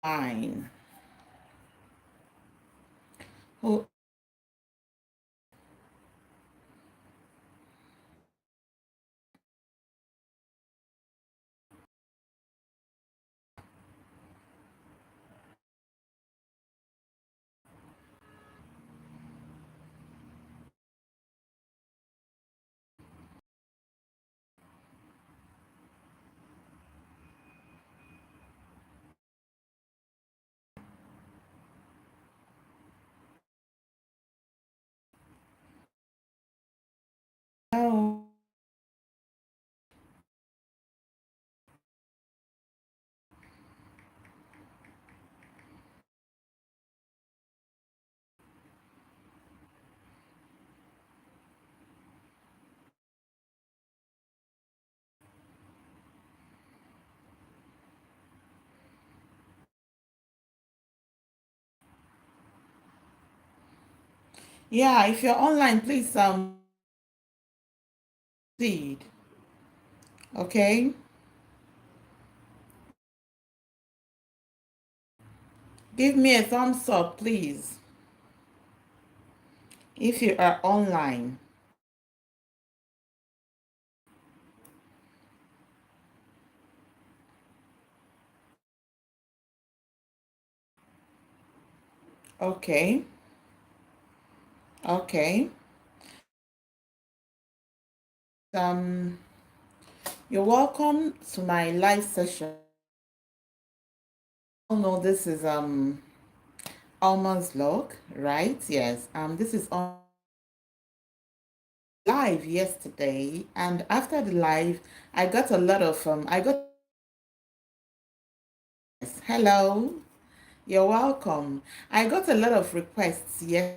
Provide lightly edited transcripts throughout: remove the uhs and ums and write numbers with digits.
Fine. Oh, oh. Yeah, if you're online, please proceed. Okay? Give me a thumbs up, please. If you are online. Okay. Okay. Um, you're welcome to my live session. Oh no, this is Alma's log, right? Yes. This is on live yesterday, and after the live, I got a lot of I got hello. You're welcome. I got a lot of requests. Yes,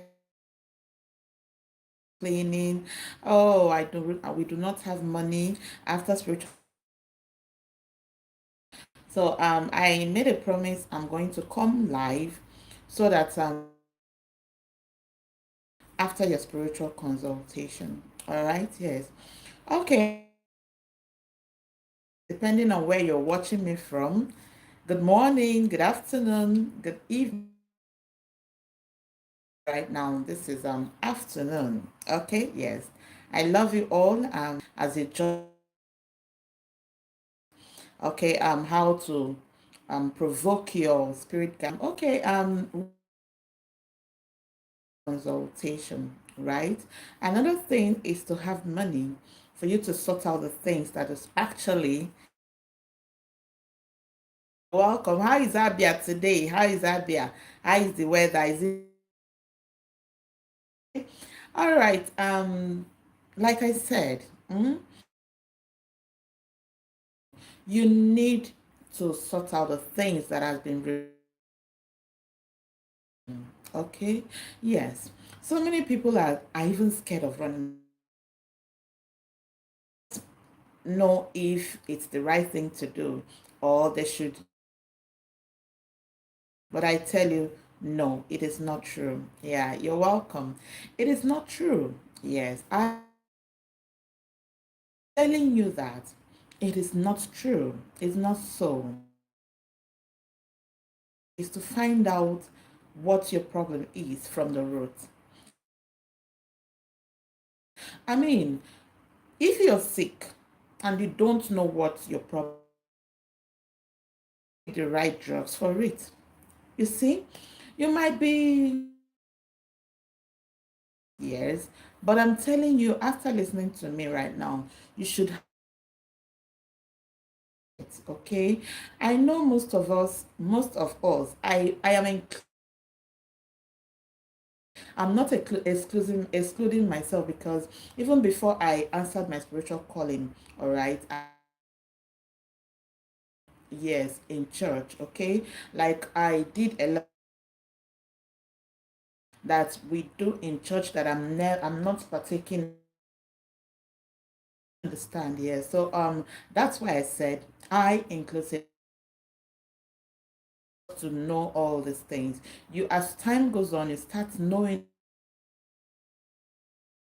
cleaning. Oh, I do. We do not have money after spiritual. So I made a promise. I'm going to come live, so that after your spiritual consultation. All right. Yes. Okay. Depending on where you're watching me from. Good morning. Good afternoon. Good evening. Right now, this is afternoon. Okay. Yes. I love you all. As a join. Okay, how to provoke your spirit guide. Okay, consultation, right? Another thing is to have money for you to sort out the things that is actually welcome. How is Abia today? How is Abia? How is the weather? Is it all right? Like I said, you need to sort out the things that has been okay. Yes, so many people are even scared of running, know if it's the right thing to do or they should. But I tell you, no, it is not true. Yeah, you're welcome. It is not true. Yes, I'm telling you that it is not true. It's not so. It's to find out what your problem is from the root. I mean, if you're sick and you don't know what your problem, the right drugs for it. You see, you might be years, but I'm telling you, after listening to me right now, you should have it, okay? I know most of us, I am I'm not excluding myself, because even before I answered my spiritual calling, all right, yes, in church, okay, like I did a lot that we do in church that I'm not partaking. Understand? Yes. So that's why I said I inclusive to know all these things. You, as time goes on, you start knowing,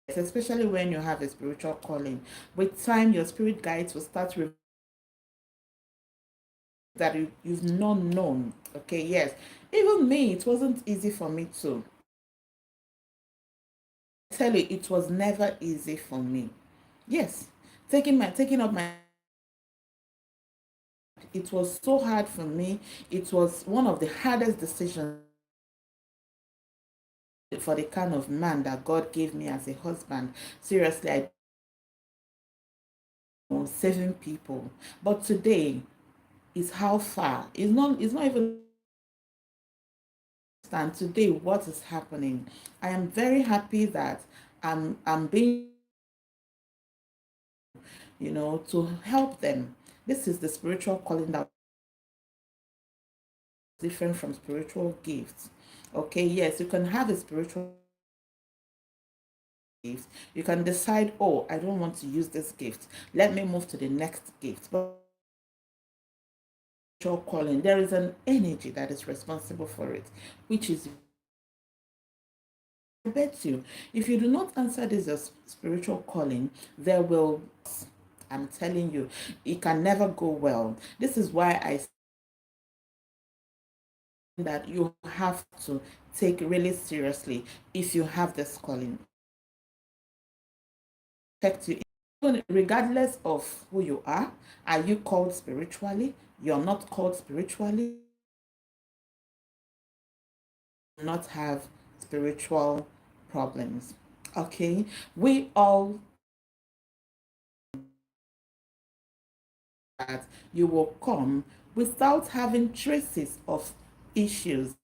especially when you have a spiritual calling. With time, your spirit guides will start that you've not known. Okay, yes. Even me, it wasn't easy for me to tell you, it was never easy for me. Yes, taking up my, it was so hard for me. It was one of the hardest decisions for the kind of man that God gave me as a husband. Seriously, I was saving people. But today is how far. It's not even understand today what is happening. I am very happy that I'm being, to help them. This is the spiritual calling that is different from spiritual gifts. Okay, yes, you can have a spiritual gift. You can decide, oh, I don't want to use this gift. Let me move to the next gift. But spiritual calling, there is an energy that is responsible for it, which is, I bet you, if you do not answer this as spiritual calling, there will, I'm telling you, it can never go well. This is why I say that you have to take really seriously if you have this calling. Affect you, regardless of who you are. Are you called spiritually? You're not called spiritually. Not have spiritual problems. Okay, we all, that you will come without having traces of issues.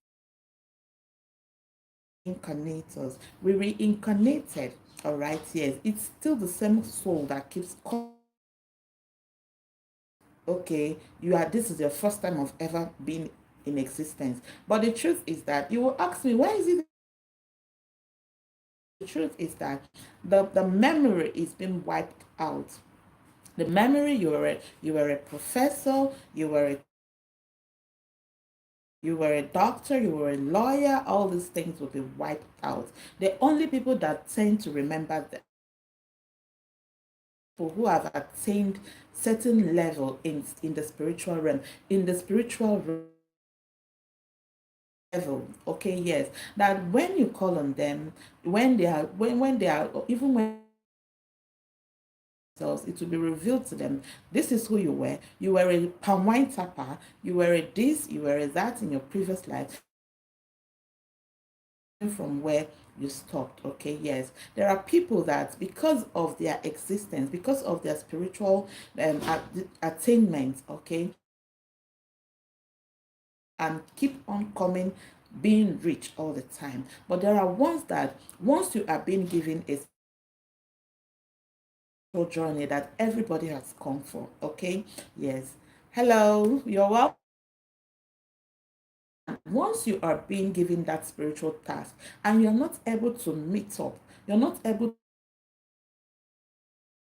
Incarnators, we reincarnated. All right, yes, it's still the same soul that keeps calling. Okay, you are, this is your first time of ever being in existence, but the truth is that you will ask me, why is it? The truth is that the memory is being wiped out. The memory, you were a professor, you were a doctor, you were a lawyer, all these things will be wiped out. The only people that tend to remember them, people who have attained certain level in the spiritual realm, in the spiritual level. Okay, yes, that when you call on them, when they are, even when it will be revealed to them, this is who you were. You were a palm wine tapper, you were a this, you were a that in your previous life, from where you stopped. Okay, yes, there are people that, because of their existence, because of their spiritual attainment, okay, and keep on coming, being rich all the time. But there are ones that, once you are being given a spiritual journey that everybody has come for. Okay, yes, hello, you're welcome. Once you are being given that spiritual task and you're not able to meet up, you're not able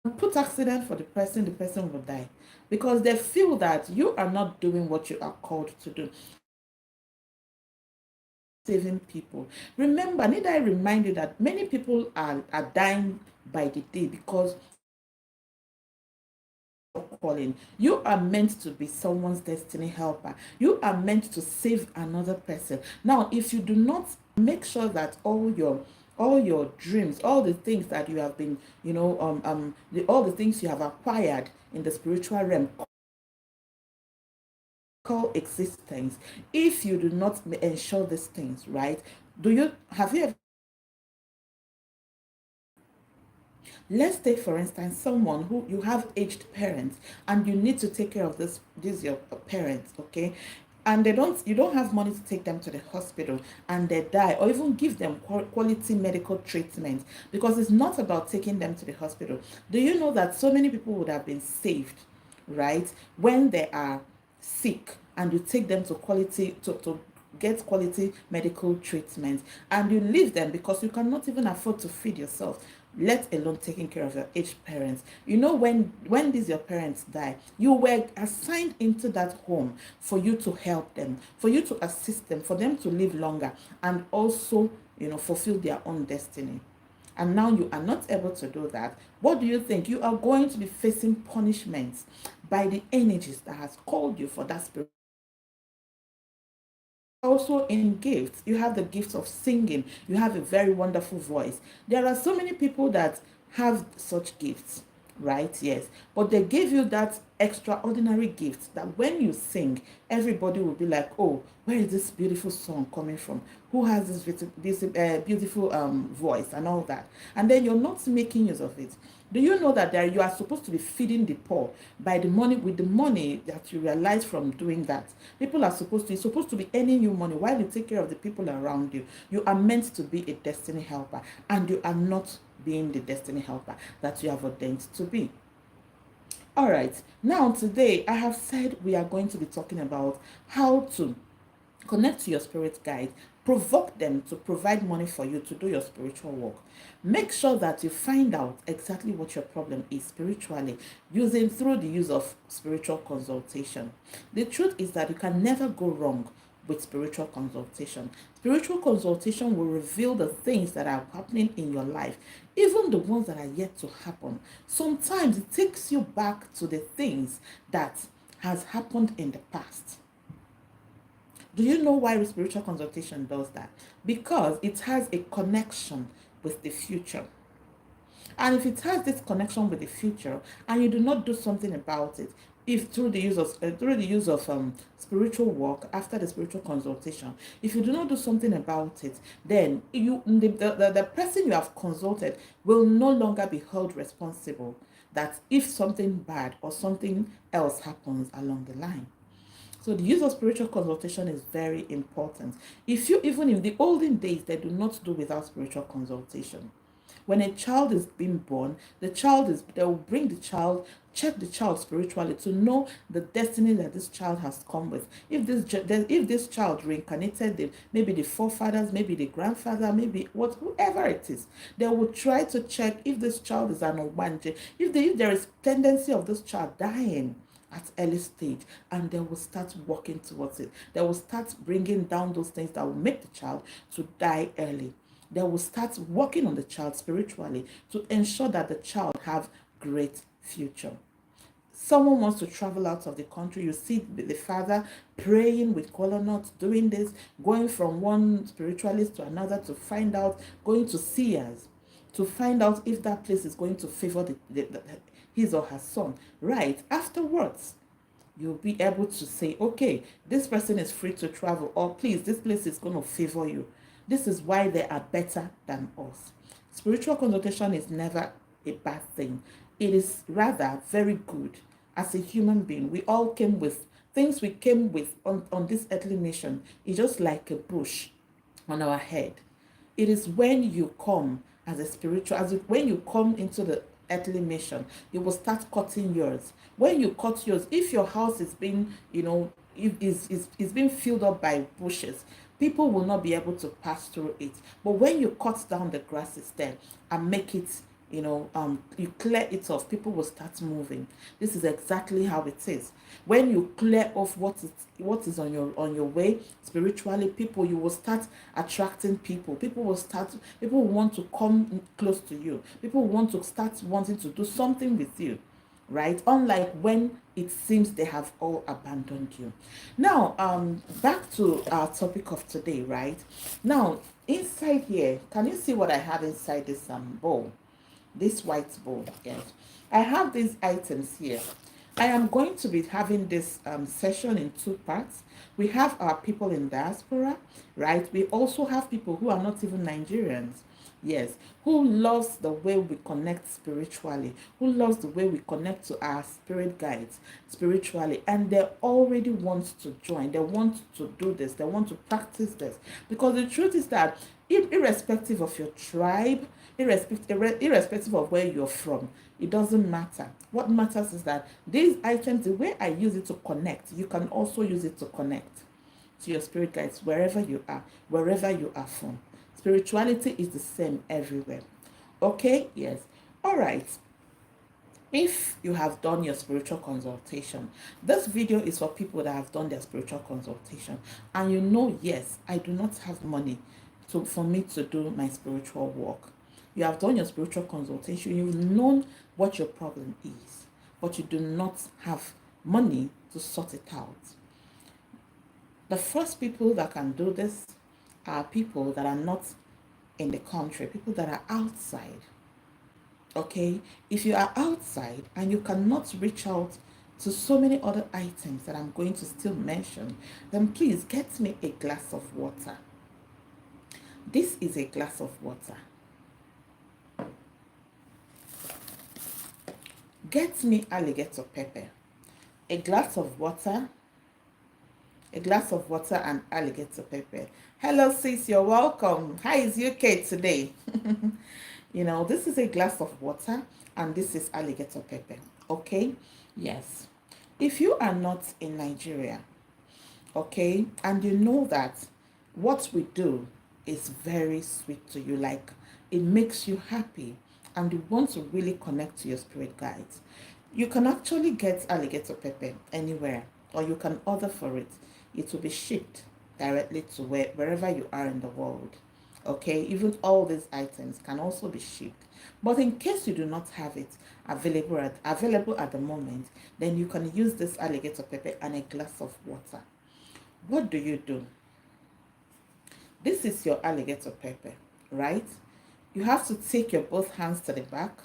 to put accident for the person will die, because they feel that you are not doing what you are called to do, saving people. Remember, need I remind you that many people are dying by the day because calling. You are meant to be someone's destiny helper. You are meant to save another person. Now, if you do not make sure that all your dreams, all the things that you have been, all the things you have acquired in the spiritual realm, call existence. If you do not ensure these things, right? Have you ever, let's take for instance someone who, you have aged parents and you need to take care of this your parents, okay, and you don't have money to take them to the hospital and they die, or even give them quality medical treatment, because it's not about taking them to the hospital. Do you know that so many people would have been saved, right, when they are sick, and you take them to get quality medical treatment, and you leave them because you cannot even afford to feed yourself, let alone taking care of your aged parents. You know, when these your parents die, you were assigned into that home for you to help them, for you to assist them, for them to live longer, and also, fulfill their own destiny. And now you are not able to do that. What do you think? You are going to be facing punishments by the energies that has called you for that spirit. Also in gifts, you have the gift of singing. You have a very wonderful voice. There are so many people that have such gifts, right? Yes, but they give you that extraordinary gift that when you sing, everybody will be like, oh, where is this beautiful song coming from? Who has this beautiful voice and all that? And then you're not making use of it. Do you know that there you are supposed to be feeding the poor by the money, with the money that you realize from doing that? People are supposed to be earning you money while you take care of the people around you. You are meant to be a destiny helper, and you are not being the destiny helper that you have ordained to be. All right, now today I have said we are going to be talking about how to connect to your spirit guide, provoke them to provide money for you to do your spiritual work. Make sure that you find out exactly what your problem is spiritually, using through the use of spiritual consultation. The truth is that you can never go wrong with spiritual consultation. Spiritual consultation will reveal the things that are happening in your life, even the ones that are yet to happen. Sometimes it takes you back to the things that has happened in the past. Do you know why spiritual consultation does that? Because it has a connection with the future. And if it has this connection with the future and you do not do something about it, if through the use of spiritual work after the spiritual consultation, if you do not do something about it, then the person you have consulted will no longer be held responsible that if something bad or something else happens along the line. So the use of spiritual consultation is very important. If you even in the olden days, they do not do without spiritual consultation. When a child is being born, they will bring the child, check the child spiritually to know the destiny that this child has come with. If this child reincarnated, maybe the forefathers, maybe the grandfather, maybe whoever it is, they will try to check if this child is an obanje, if there is tendency of this child dying at early stage, and they will start working towards it. They will start bringing down those things that will make the child to die early. They will start working on the child spiritually to ensure that the child have great future. Someone wants to travel out of the country, you see the father praying with kola nuts, doing this, going from one spiritualist to another to find out, going to seers to find out if that place is going to favor his or her son. Right afterwards, you'll be able to say, okay, this person is free to travel, or please, this place is going to favor you. This is why they are better than us. Spiritual consultation is never a bad thing. It is rather very good. As a human being, we all came with things we came with on this earthly nation. It's just like a bush on our head. It is when you come as a spiritual, when you come into the earthly mission, you will start cutting yours. When you cut yours, if your house is being, is being filled up by bushes, people will not be able to pass through it. But when you cut down the grasses there and make it, you clear it off, people will start moving. This is exactly how it is. When you clear off what is on your way spiritually, you will start attracting people. People will want to come close to you. People will want to start wanting to do something with you, right? Unlike when it seems they have all abandoned you. Now, back to our topic of today, right? Now, inside here, can you see what I have inside this bowl? This white bowl, yes. I have these items here. I am going to be having this session in two parts. We have our people in diaspora, right? We also have people who are not even Nigerians, yes, who loves the way we connect spiritually, who loves the way we connect to our spirit guides spiritually, and they already want to join. They want to do this. They want to practice this. Because the truth is that irrespective of your tribe, irrespective of where you're from, it doesn't matter. What matters is that these items, the way I use it to connect, you can also use it to connect to your spirit guides wherever you are from. Spirituality is the same everywhere. Okay? Yes. All right. If you have done your spiritual consultation, this video is for people that have done their spiritual consultation and yes, I do not have money for me to do my spiritual work. You have done your spiritual consultation, you've known what your problem is, but you do not have money to sort it out. The first people that can do this are people that are not in the country, people that are outside. Okay, if you are outside and you cannot reach out to so many other items that I'm going to still mention, then please get me a glass of water. This is a glass of water. Get me alligator pepper, a glass of water, and alligator pepper. Hello sis, you're welcome. How is UK today? You know, this is a glass of water and this is alligator pepper. Okay, yes. If you are not in Nigeria, okay, and you know that what we do is very sweet to you, like it makes you happy, and you want to really connect to your spirit guides, you can actually get alligator pepper anywhere, or you can order for it. It will be shipped directly to wherever you are in the world. Okay, even all these items can also be shipped. But in case you do not have it available at the moment, then you can use this alligator pepper and a glass of water. What do? This is your alligator pepper, right? You have to take your both hands to the back.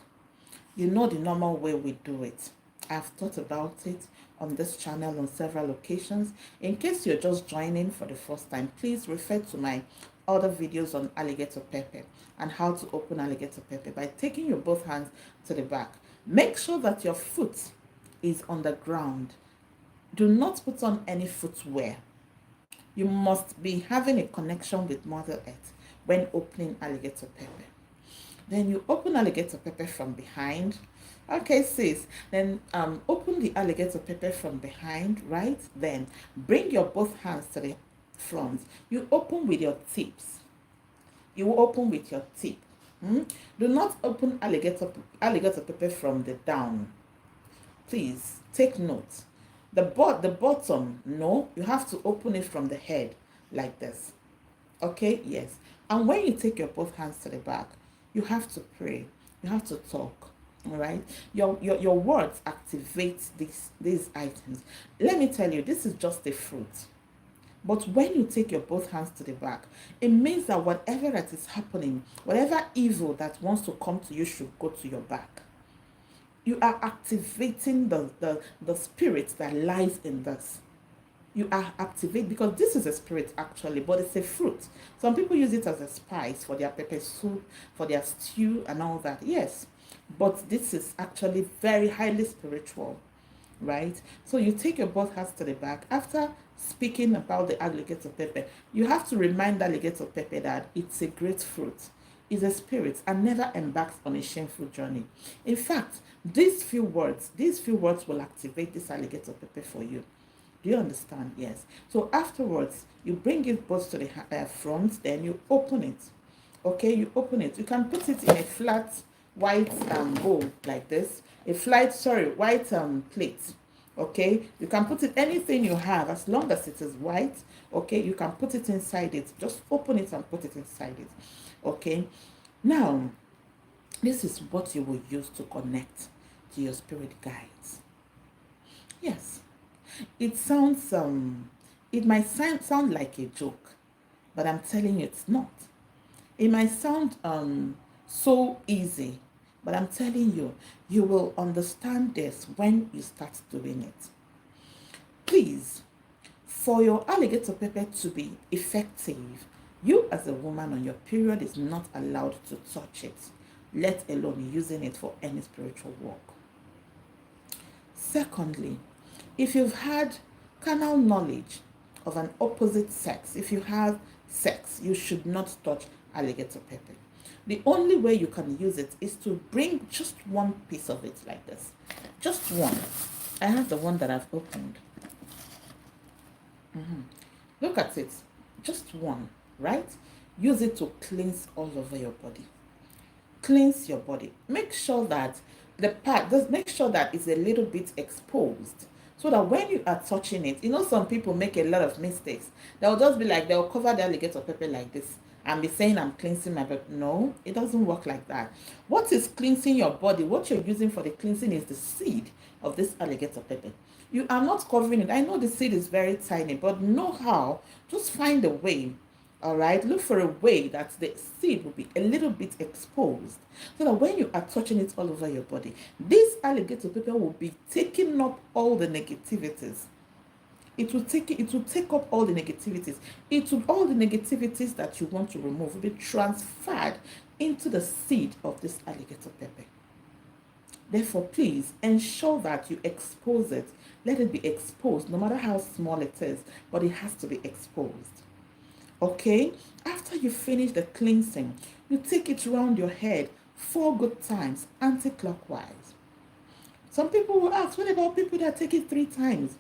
You know the normal way we do it. I've thought about it on this channel on several occasions. In case you're just joining for the first time, please refer to my other videos on alligator pepper and how to open alligator pepper by taking your both hands to the back. Make sure that your foot is on the ground. Do not put on any footwear. You must be having a connection with Mother Earth when opening alligator pepper. Then you open alligator pepper from behind. Okay, sis. Then open the alligator pepper from behind, right? Then bring your both hands to the front. You open with your tips. You open with your tip. Do not open alligator pepper from the down. Please take note. The bottom, no, you have to open it from the head like this. Okay, yes. And when you take your both hands to the back, you have to pray. You have to talk. All right. Your words activate these items. Let me tell you, this is just a fruit. But when you take your both hands to the back, it means that whatever that is happening, whatever evil that wants to come to you should go to your back. You are activating the spirit that lies in this. You are activating, because this is a spirit actually, but it's a fruit. Some people use it as a spice for their pepper soup, for their stew and all that. Yes, but this is actually very highly spiritual, right? So you take your both hands to the back. After speaking about the alligator pepper, you have to remind the alligator pepper that it's a great fruit, is a spirit, and never embarks on a shameful journey. In fact, these few words will activate this alligator pepper for you. Do you understand? Yes. So afterwards, you bring it both to the front, then you open it. Okay, you open it. You can put it in a flat white bowl like this. White plate. Okay, you can put it anything you have as long as it is white. Okay, you can put it inside it. Just open it and put it inside it. Okay, now this is what you will use to connect to your spirit guides. Yes, it sounds it might sound like a joke, but I'm telling you it's not. It might sound so easy, but I'm telling you, you will understand this when you start doing it. Please, for your alligator pepper to be effective, you as a woman on your period is not allowed to touch it, let alone using it for any spiritual work. Secondly, if you've had carnal knowledge of an opposite sex, if you have sex, you should not touch alligator pepper. The only way you can use it is to bring just one piece of it like this. Just one. I have the one that I've opened. Look at it. Just one, right? Use it to cleanse all over your body. Cleanse your body. Make sure that make sure that it's a little bit exposed, so that when you are touching it, you know, some people make a lot of mistakes. They'll just be like, they'll cover the alligator pepper like this and be saying, I'm cleansing my body. No, it doesn't work like that. What is cleansing your body, what you're using for the cleansing, is the seed of this alligator pepper. You are not covering it. I know the seed is very tiny, but know how. Just find a way. All right, look for a way that the seed will be a little bit exposed so that when you are touching it all over your body, this alligator pepper will be taking up all the negativities. It will take up all the negativities. All the negativities that you want to remove will be transferred into the seed of this alligator pepper. Therefore, please ensure that you expose it. Let it be exposed, no matter how small it is, but it has to be exposed. Okay? After you finish the cleansing, you take it around your head 4 good times, anti-clockwise. Some people will ask, what about people that take it 3 times?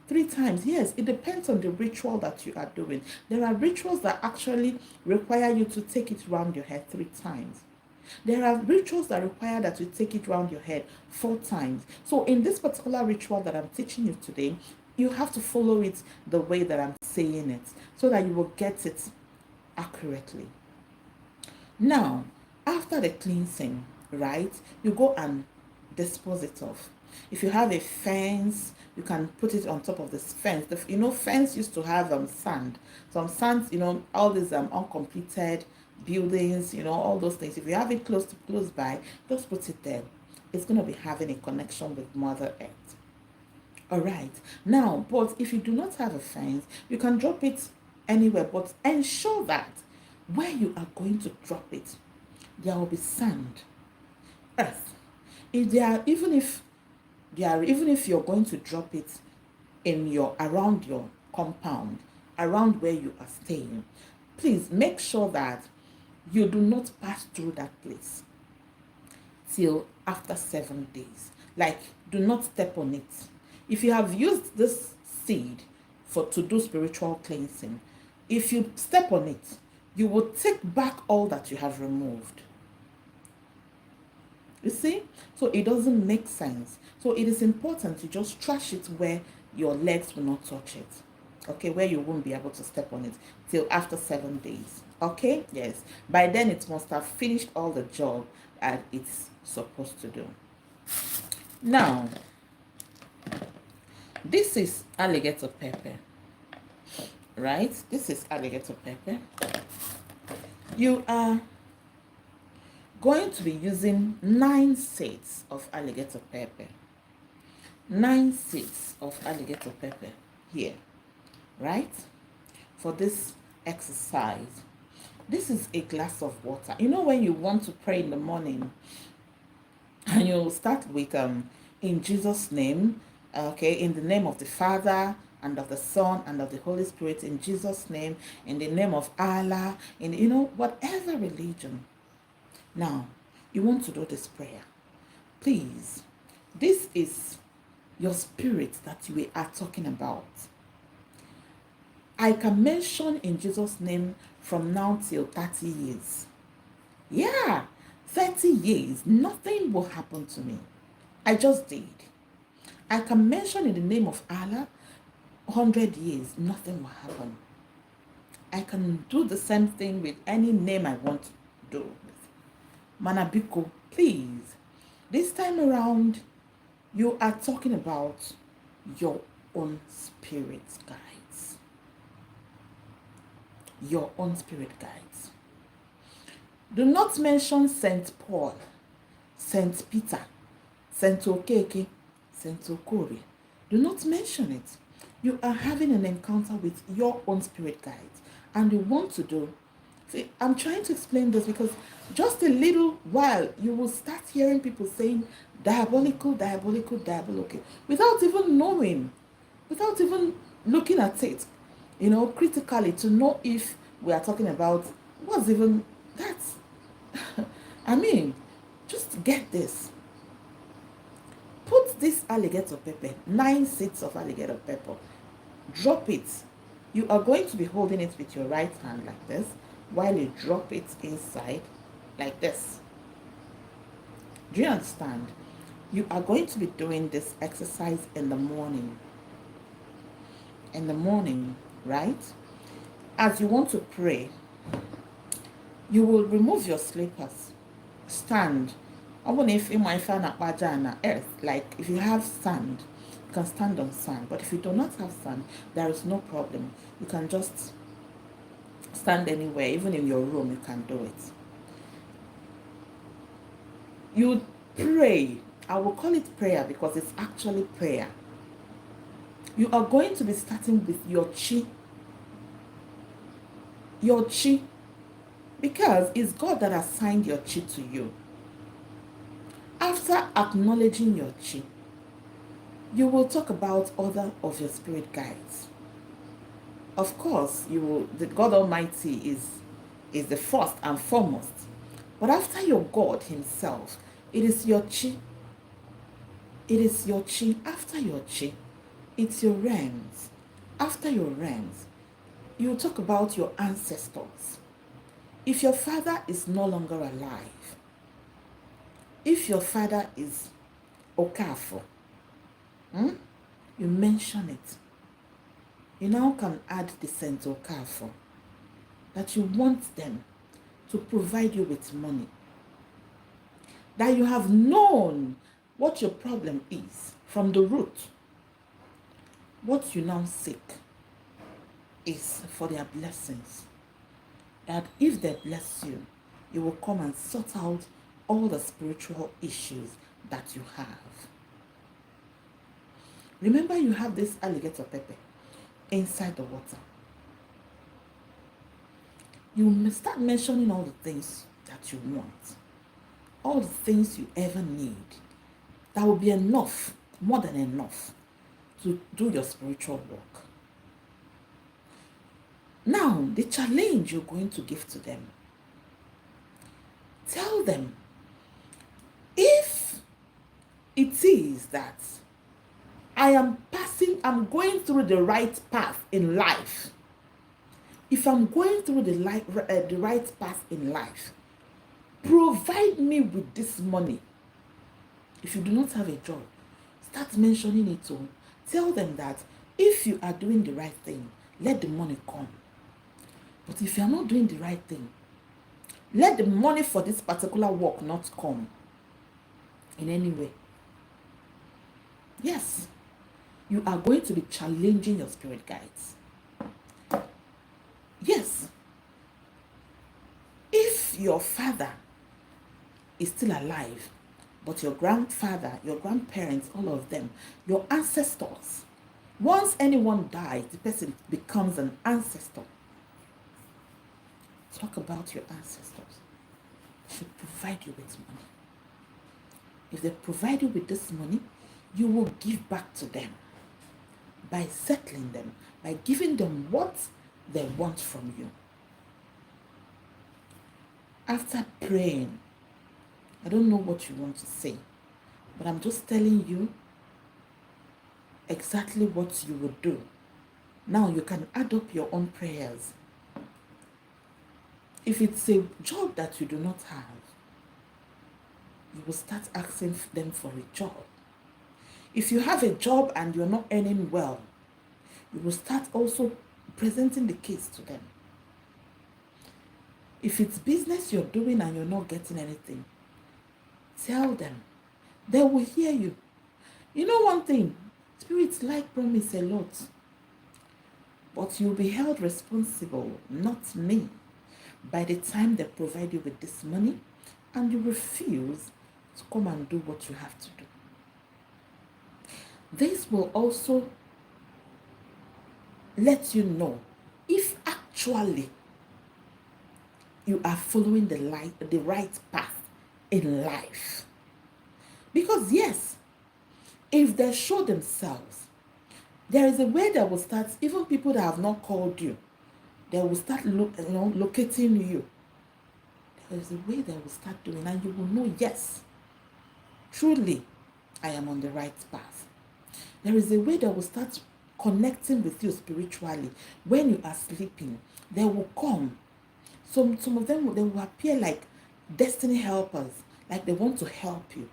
3 times, yes, it depends on the ritual that you are doing. There are rituals that actually require you to take it around your head 3 times. There are rituals that require that you take it around your head 4 times. So in this particular ritual that I'm teaching you today, you have to follow it the way that I'm saying it so that you will get it accurately. Now, after the cleansing, right, you go and dispose it off. If you have a fence, you can put it on top of this fence. Fence used to have sand. Some sands, all these uncompleted buildings, all those things. If you have it close by, just put it there. It's going to be having a connection with Mother Earth. All right. Now, but if you do not have a fence, you can drop it anywhere, but ensure that where you are going to drop it, there will be sand, earth. Even if you're going to drop it around your compound, around where you are staying, please make sure that you do not pass through that place till after 7 days. Like, do not step on it. If you have used this seed to do spiritual cleansing, if you step on it, you will take back all that you have removed. You see? So it doesn't make sense. So it is important to just trash it where your legs will not touch it. Okay, where you won't be able to step on it till after 7 days. Okay, yes. By then it must have finished all the job that it's supposed to do. Now, this is alligator pepper, right? This is alligator pepper. You are going to be using 9 seeds of alligator pepper. 9 seeds of alligator pepper here, right? For this exercise. This is a glass of water. When you want to pray in the morning, and you start with in Jesus' name, okay, in the name of the Father and of the Son and of the Holy Spirit, in Jesus' name, in the name of Allah, in whatever religion. Now, you want to do this prayer. Please, this is your spirit that we are talking about. I can mention in Jesus' name from now till 30 years. Yeah, 30 years, nothing will happen to me. I just did. I can mention in the name of Allah, 100 years, nothing will happen. I can do the same thing with any name I want to do. Manabiko, please, this time around, you are talking about your own spirit guides. Your own spirit guides. Do not mention Saint Paul, Saint Peter, Saint Okeke, Saint Okori. Do not mention it. You are having an encounter with your own spirit guides, and you want to do. See, I'm trying to explain this because just a little while you will start hearing people saying diabolical, diabolical, diabolical, without even knowing, without even looking at it, critically to know if we are talking about what's even that. I mean, just get this. Put this alligator pepper, 9 seeds of alligator pepper, drop it. You are going to be holding it with your right hand like this while you drop it inside like this. Do you understand? You are going to be doing this exercise in the morning. In the morning, right? As you want to pray, you will remove your slippers. Stand. I wonder if in my fan earth, like if you have sand, You can stand on sand. But if you do not have sand, there is no problem. You can just stand anywhere, even in your room, you can do it. You pray. I will call it prayer because it's actually prayer. You are going to be starting with your chi. Your chi. Because it's God that assigned your chi to you. After acknowledging your chi, you will talk about other of your spirit guides. Of course, the God Almighty is the first and foremost. But after your God himself, it is your chi. It is your chi. After your chi, it's your realms. After your realms, you talk about your ancestors. If your father is no longer alive, if your father is Okafo, you mention it. You now can add the Saint Okafo, that you want them to provide you with money, that you have known what your problem is from the root. What you now seek is for their blessings. That if they bless you, you will come and sort out all the spiritual issues that you have. Remember, you have this alligator pepper inside the water. You start mentioning all the things that you want, all the things you ever need. That will be enough, more than enough, to do your spiritual work. Now, the challenge you're going to give to them, tell them, if it is that I'm going through the right path in life, if I'm going through the right path in life, provide me with this money. If you do not have a job, start mentioning it to them. Tell them that if you are doing the right thing, let the money come. But if you are not doing the right thing, let the money for this particular work not come in any way. Yes, you are going to be challenging your spirit guides. Yes, if your father is still alive, but your grandfather, your grandparents, all of them, your ancestors, once anyone dies, the person becomes an ancestor. Talk about your ancestors. They should provide you with money. If they provide you with this money, you will give back to them by settling them, by giving them what they want from you. After praying, I don't know what you want to say, but I'm just telling you exactly what you would do. Now you can add up your own prayers. If it's a job that you do not have, you will start asking them for a job. If you have a job and you're not earning well, you will start also presenting the case to them. If it's business you're doing and you're not getting anything, tell them. They will hear you. You know one thing, spirits like promise a lot, but you'll be held responsible, not me, by the time they provide you with this money and you refuse to come and do what you have to do. This will also let you know if actually you are following the right path in life. Because yes, if they show themselves, there is a way they will start, even people that have not called you, they will start locating you. There is a way they will start doing, and you will know, yes, truly, I am on the right path. There is a way they will start connecting with you spiritually. When you are sleeping, they will come. Some of them, they will appear like destiny helpers, like they want to help you,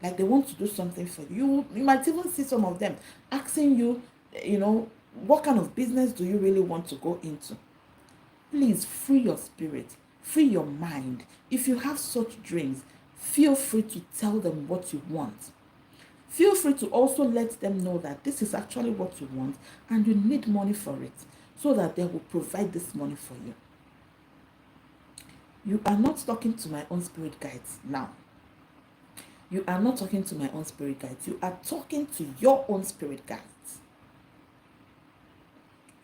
like they want to do something for you. You might even see some of them asking you, what kind of business do you really want to go into? Please free your spirit, free your mind. If you have such dreams, feel free to tell them what you want. Feel free to also let them know that this is actually what you want and you need money for it, so that they will provide this money for you. You are not talking to my own spirit guides now. You are not talking to my own spirit guides. You are talking to your own spirit guides.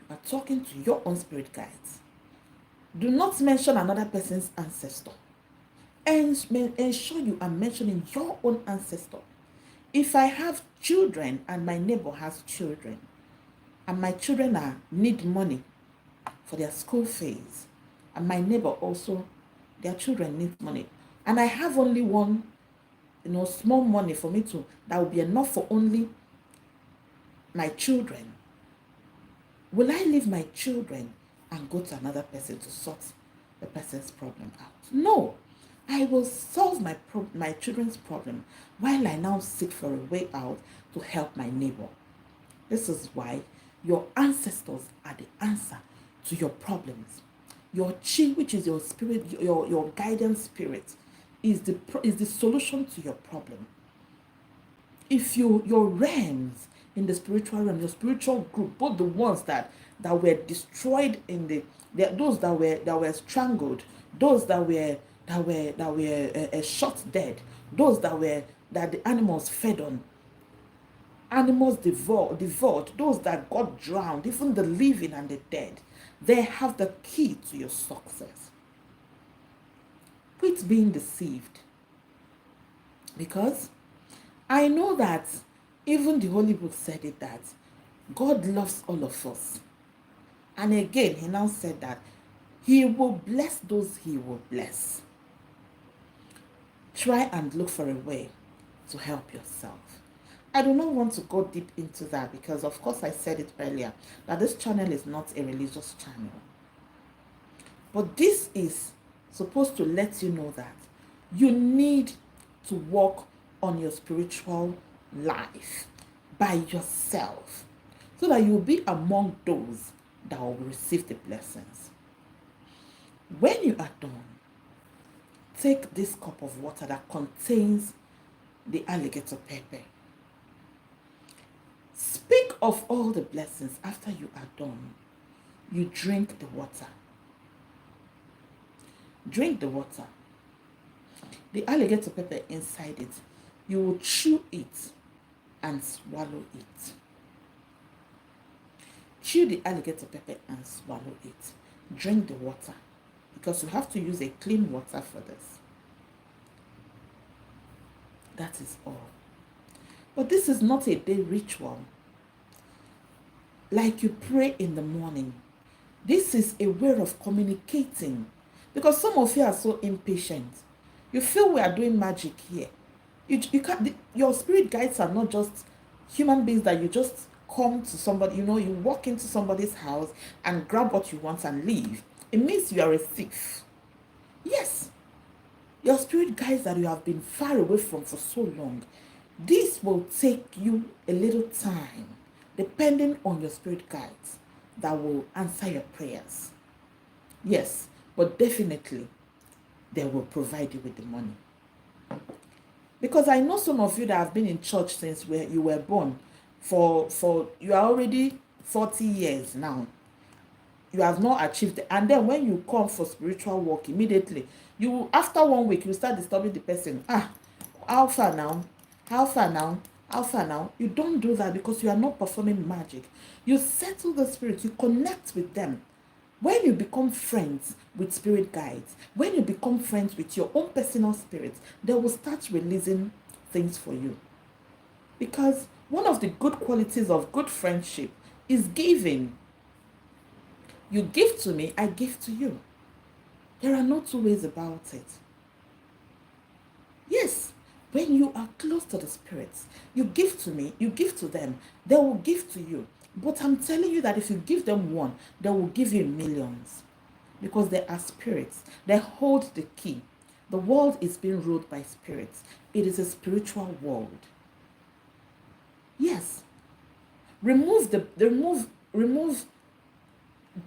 You are talking to your own spirit guides. Do not mention another person's ancestor. And ensure you are mentioning your own ancestor. If I have children and my neighbor has children, and my children need money for their school fees, and my neighbor also, their children need money, and I have only one, small money for me that will be enough for only my children, will I leave my children and go to another person to sort the person's problem out? No. I will solve my children's problem while I now seek for a way out to help my neighbor. This is why your ancestors are the answer to your problems. Your chi, which is your spirit, your guidance spirit, is the solution to your problem. If your realms in the spiritual realm, your spiritual group, both the ones that were destroyed those that were strangled, those that were shot dead, those that the animals fed on, animals devoured, those that got drowned, even the living and the dead, they have the key to your success. Quit being deceived. Because I know that even the Holy Book said it, that God loves all of us. And again, he now said that he will bless those he will bless. Try and look for a way to help yourself. I do not want to go deep into that because, of course, I said it earlier that this channel is not a religious channel. But this is supposed to let you know that you need to work on your spiritual life by yourself so that you'll be among those that will receive the blessings. When you are done, take this cup of water that contains the alligator pepper. Speak of all the blessings. After you are done, you drink the water. Drink the water. The alligator pepper inside it, you will chew it and swallow it. Chew the alligator pepper and swallow it. Drink the water, because you have to use a clean water for this. That is all. But this is not a day ritual like you pray in the morning. This is a way of communicating, because some of you are so impatient. You feel we are doing magic here. You can't. Your spirit guides are not just human beings that you just come to somebody. You walk into somebody's house and grab what you want and leave. It means you are a thief. Yes, your spirit guides that you have been far away from for so long. This will take you a little time, depending on your spirit guides that will answer your prayers. Yes, but definitely they will provide you with the money. Because I know some of you that have been in church since you were born, for you are already 40 years now. You have not achieved it. And then when you come for spiritual work, immediately, after 1 week, you start disturbing the person. How far now? How far now? How far now? You don't do that, because you are not performing magic. You settle the spirit. You connect with them. When you become friends with spirit guides, when you become friends with your own personal spirits, they will start releasing things for you. Because one of the good qualities of good friendship is giving. You give to me, I give to you. There are no two ways about it. Yes, when you are close to the spirits, you give to me, you give to them, they will give to you. But I'm telling you that if you give them one, they will give you millions. Because they are spirits. They hold the key. The world is being ruled by spirits. It is a spiritual world. Yes. Remove the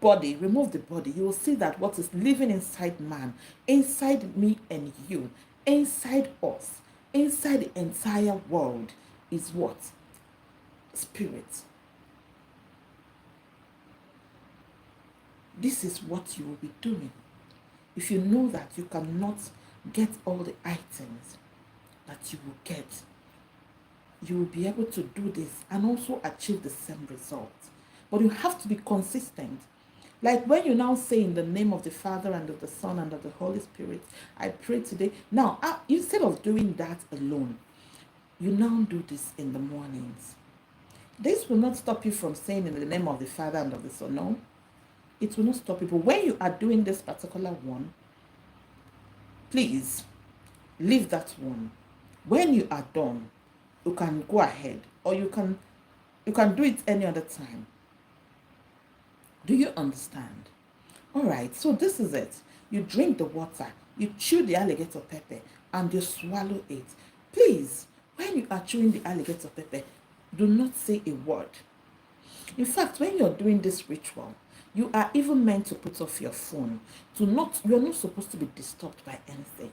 body. You will see that what is living inside man, inside me and you, inside us, inside the entire world, is what? Spirit. This is what you will be doing. If you know that you cannot get all the items that you will get, you will be able to do this and also achieve the same result. But you have to be consistent. Like when you now say in the name of the Father and of the Son and of the Holy Spirit, I pray today. Now, instead of doing that alone, you now do this in the mornings. This will not stop you from saying in the name of the Father and of the Son. No, it will not stop you. But when you are doing this particular one, please leave that one. When you are done, you can go ahead, or you can do it any other time. Do you understand? All right, so this is it. You drink the water, you chew the alligator pepper, and you swallow it. Please, when you are chewing the alligator pepper, do not say a word. In fact, when you're doing this ritual, you are even meant to put off your phone. You're not supposed to be disturbed by anything.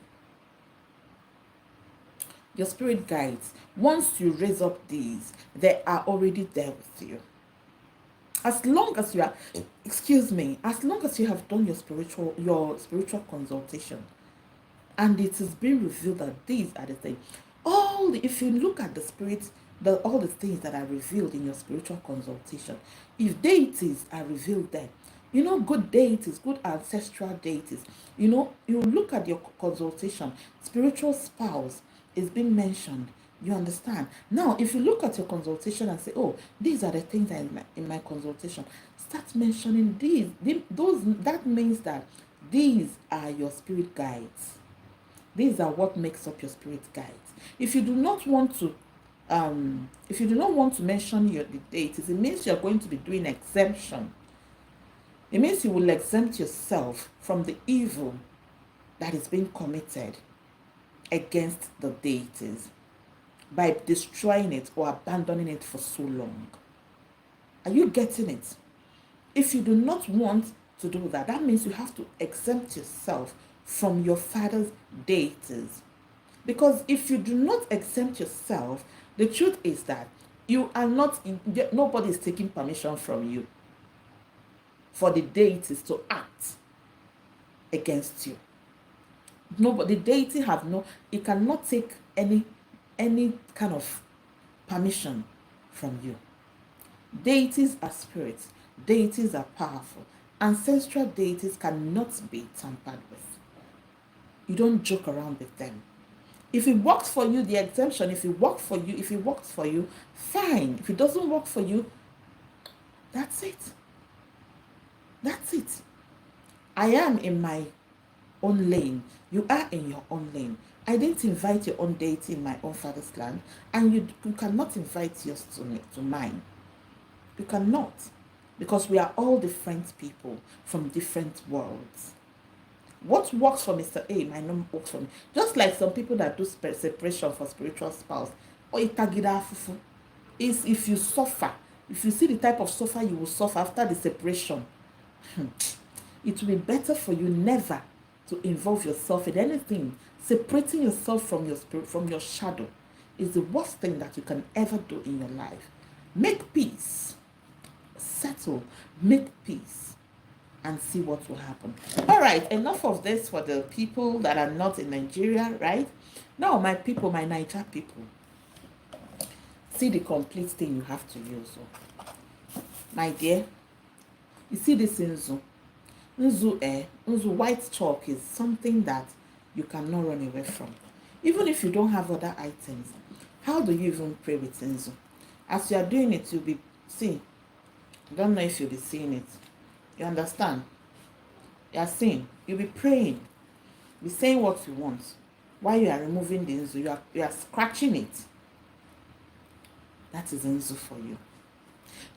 Your spirit guides, once you raise up these, they are already there with you. As long as you are, as long as you have done your spiritual consultation, and it is being revealed that these are the things. If you look at the spirit, all the things that are revealed in your spiritual consultation, if deities are revealed there, good deities, good ancestral deities, you look at your consultation, spiritual spouse is being mentioned. You understand? Now, if you look at your consultation and say, oh, these are the things in my consultation, start mentioning these. That means that these are your spirit guides. These are what makes up your spirit guides. If you do not want to mention the deities, it means you're going to be doing exemption. It means you will exempt yourself from the evil that is being committed against the deities by destroying it or abandoning it for so long. Are you getting it? If you do not want to do that, that means you have to exempt yourself from your father's deities. Because if you do not exempt yourself, the truth is that you are not, nobody is taking permission from you for the deities to act against you. Nobody, the deity it cannot take any kind of permission from you. Deities are spirits. Deities are powerful. Ancestral deities cannot be tampered with. You don't joke around with them. If it works for you, the exemption, if it works for you, fine. If it doesn't work for you, that's it. That's it. I am in my own lane. You are in your own lane. I didn't invite your own deity in my own father's land, and you cannot invite yours to mine. You cannot, because we are all different people from different worlds. What works for Mr. A might not work for me. Just like some people that do separation for spiritual spouse, or itagida fufu, is if you suffer, if you see the type of suffer you will suffer after the separation, it will be better for you never to involve yourself in anything. Separating yourself from your spirit, from your shadow, is the worst thing that you can ever do in your life. Make peace, settle, make peace, and see what will happen. All right, enough of this for the people that are not in Nigeria, right? Now, my people, my Niger people, see the complete thing you have to use. My dear, you see this Nzu. Nzu white chalk is something that you cannot run away from. Even if you don't have other items, how do you even pray with Nzu? As you are doing it, you'll be seeing. I don't know if you'll be seeing it. You understand? You are seeing. You'll be praying. Be saying what you want. While you are removing the Nzu, you are scratching it. That is Nzu for you.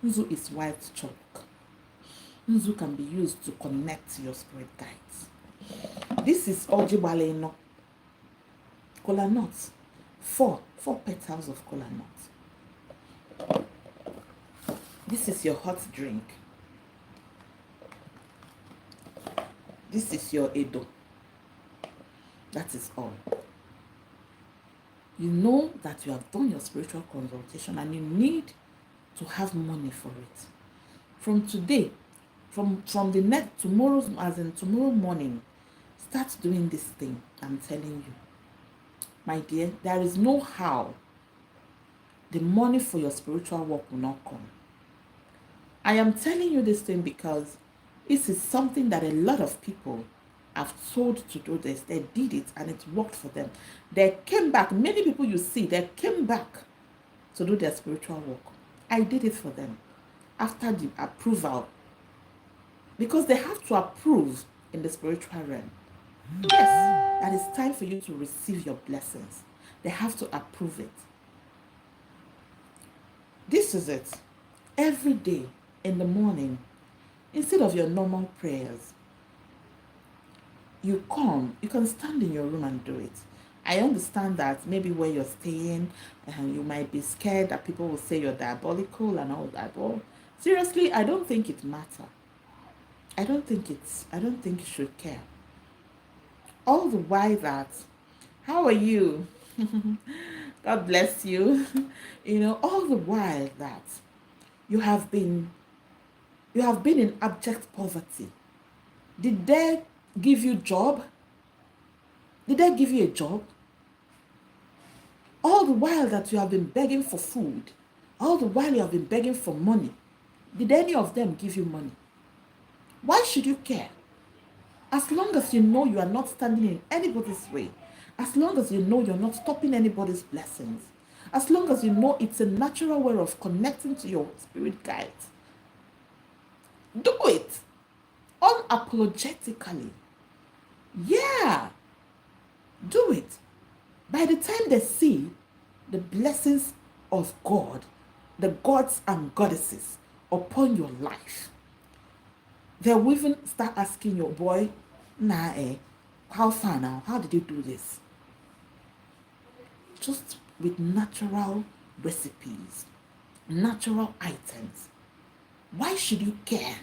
Nzu is white chalk. Nzu can be used to connect to your spirit guides. This is Ojibale no. Kola nuts. Four petals of kola nuts. This is your hot drink. This is your edo. That is all. You know that you have done your spiritual consultation and you need to have money for it. From today, from the next tomorrow's, as in tomorrow morning, start doing this thing. I'm telling you, my dear, there is no how the money for your spiritual work will not come. I am telling you this thing because this is something that a lot of people have told to do this. They did it and it worked for them. They came back. Many people you see, they came back to do their spiritual work. I did it for them after the approval, because they have to approve in the spiritual realm. Yes, that it's time for you to receive your blessings. They have to approve it. This is it. Every day in the morning, instead of your normal prayers, you can stand in your room and do it. I understand that maybe where you're staying, you might be scared that people will say you're diabolical and all that. But seriously, I don't think it matters. I don't think you should care. All the while that, how are you? God bless you. All the while that you have been in abject poverty. Did they give you job? Did they give you a job? All the while that you have been begging for food, all the while you have been begging for money, did any of them give you money? Why should you care? As long as you know you are not standing in anybody's way, as long as you know you're not stopping anybody's blessings, as long as you know it's a natural way of connecting to your spirit guides, do it unapologetically. Yeah, do it. By the time they see the blessings of God, the gods and goddesses upon your life, they will even start asking your boy, how far now? How did you do this? Just with natural recipes, natural items. Why should you care?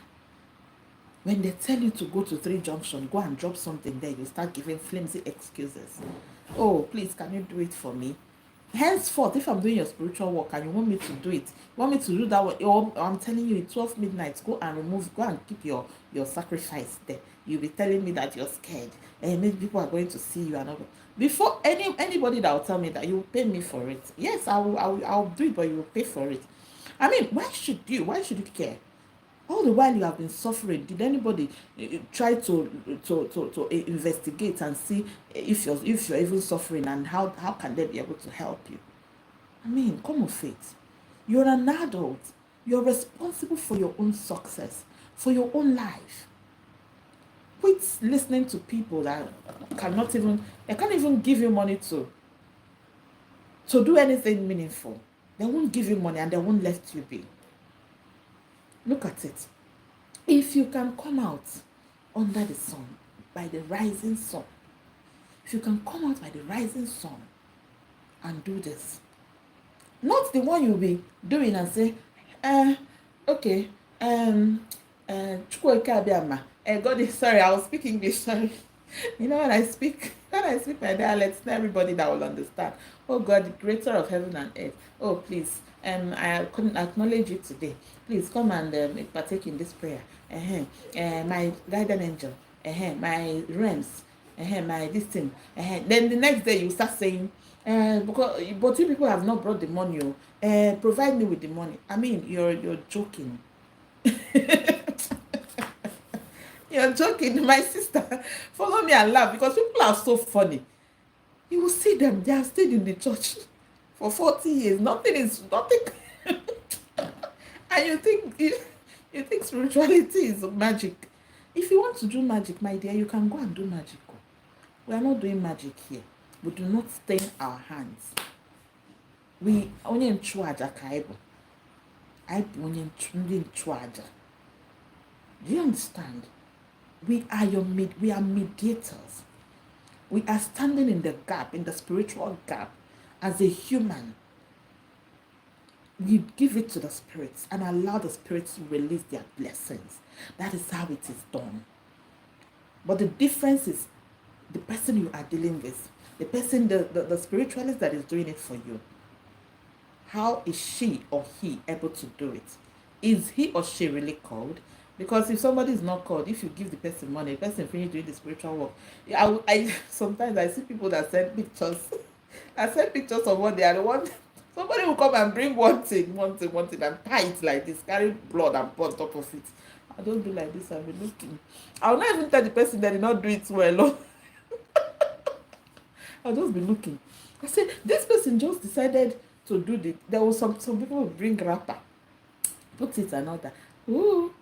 When they tell you to go to 3 Junction, go and drop something there, you start giving flimsy excuses. Oh, please, can you do it for me? Henceforth, if I'm doing your spiritual work and you want me to do it, you want me to do that way, I'm telling you, 12 midnight, go and keep your sacrifice there. You'll be telling me that you're scared, and maybe people are going to see you and all. Before anybody that will tell me that, you will pay me for it. Yes, I'll do it, but you will pay for it. I mean, why should you care? All the while you have been suffering, did anybody try to investigate and see if you're even suffering, and how can they be able to help you? I mean, come of faith. You're an adult. You're responsible for your own success, for your own life. Quit listening to people that can't even give you money to do anything meaningful. They won't give you money and they won't let you be. Look at it. If you can come out under the sun, by the rising sun, if you can come out by the rising sun and do this, not the one you'll be doing and say, okay, God is sorry, I will speak English, sorry. When I speak my dialects, not everybody that will understand. Oh God, the creator of heaven and earth. Oh, please, I couldn't acknowledge you today. Please come and partake in this prayer. My guardian angel, my realms, my this thing. Then the next day you start saying, but you people have not brought the money. Provide me with the money. I mean, you're joking. You're joking, my sister. Follow me and laugh, because people are so funny. You will see them, they have stayed in the church for 40 years. Nothing. And you think spirituality is magic. If you want to do magic, my dear, you can go and do magic. We are not doing magic here. We do not stain our hands. We only in chuaja kaibo. I only in chuaja. Do you understand? We are mediators. We are standing in the gap, in the spiritual gap, as a human. You give it to the spirits and allow the spirits to release their blessings. That is how it is done. But the difference is, the person you are dealing with, the person, the spiritualist that is doing it for you, how is she or he able to do it? Is he or she really called? Because if somebody is not called, if you give the person money, the person finish doing the spiritual work. I sometimes I see people that send pictures. I send pictures of what they are. The one somebody will come and bring one thing, and tie it like this, carry blood and put on top of it. I don't do like this. I'll be looking. I'll not even tell the person that did not do it well. I'll just be looking. I say, this person just decided to do the. There was some people will bring wrapper, put it and all that. Ooh,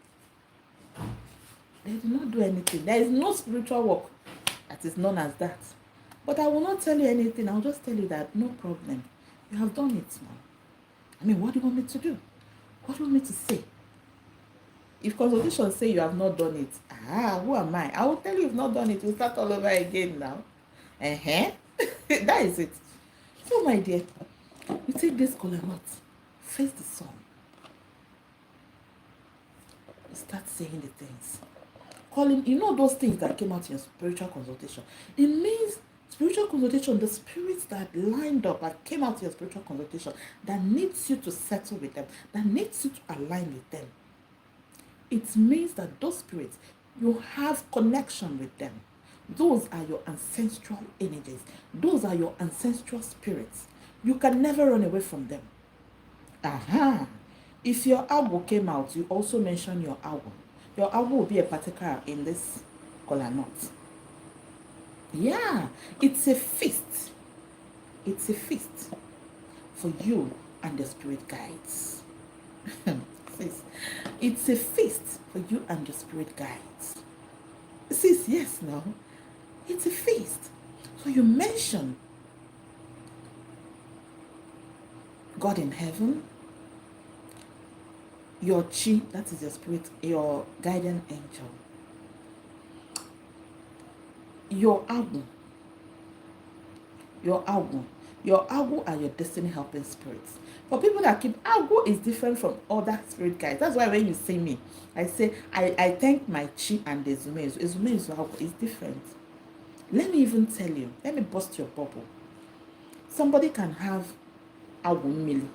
they did not do anything. There is no spiritual work that is known as that. But I will not tell you anything. I'll just tell you that no problem. You have done it now. I mean, what do you want me to do? What do you want me to say? If consultation say you have not done it, who am I? I will tell you you've not done it. We'll start all over again now. That is it. So, my dear, you take this color nut, face the sun. You start saying the things. Calling, you know those things that came out in your spiritual consultation. It means spiritual consultation, the spirits that lined up, that came out in your spiritual consultation, that needs you to settle with them, that needs you to align with them. It means that those spirits, you have connection with them. Those are your ancestral energies. Those are your ancestral spirits. You can never run away from them. If your Agwo came out, you also mention your Agwo. Your Agwo will be a particular in this kola nut. Yeah, it's a feast. It's a feast for you and the spirit guides. Sis, it's a feast for you and the spirit guides. Sis, yes, no. It's a feast. So you mention God in heaven, your chi, that is your spirit, your guardian angel, your Agu, your Agu are your destiny helping spirits. For people that keep, Agu is different from other spirit guides. That's why when you see me, I say, I thank my chi and the Ezume. Ezume is Agu, is different. Let me even tell you, let me bust your bubble. Somebody can have Agu Mili,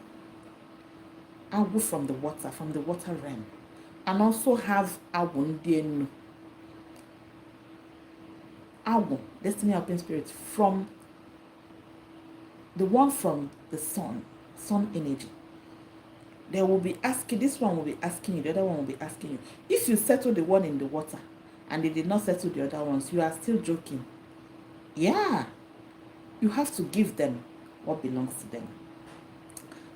Agu from the water realm, and also have Agu Ndienu, Agu, destiny helping spirit, from the one from the sun energy. They will be asking, this one will be asking you, the other one will be asking you. If you settle the one in the water and they did not settle the other ones, you are still joking. Yeah, you have to give them what belongs to them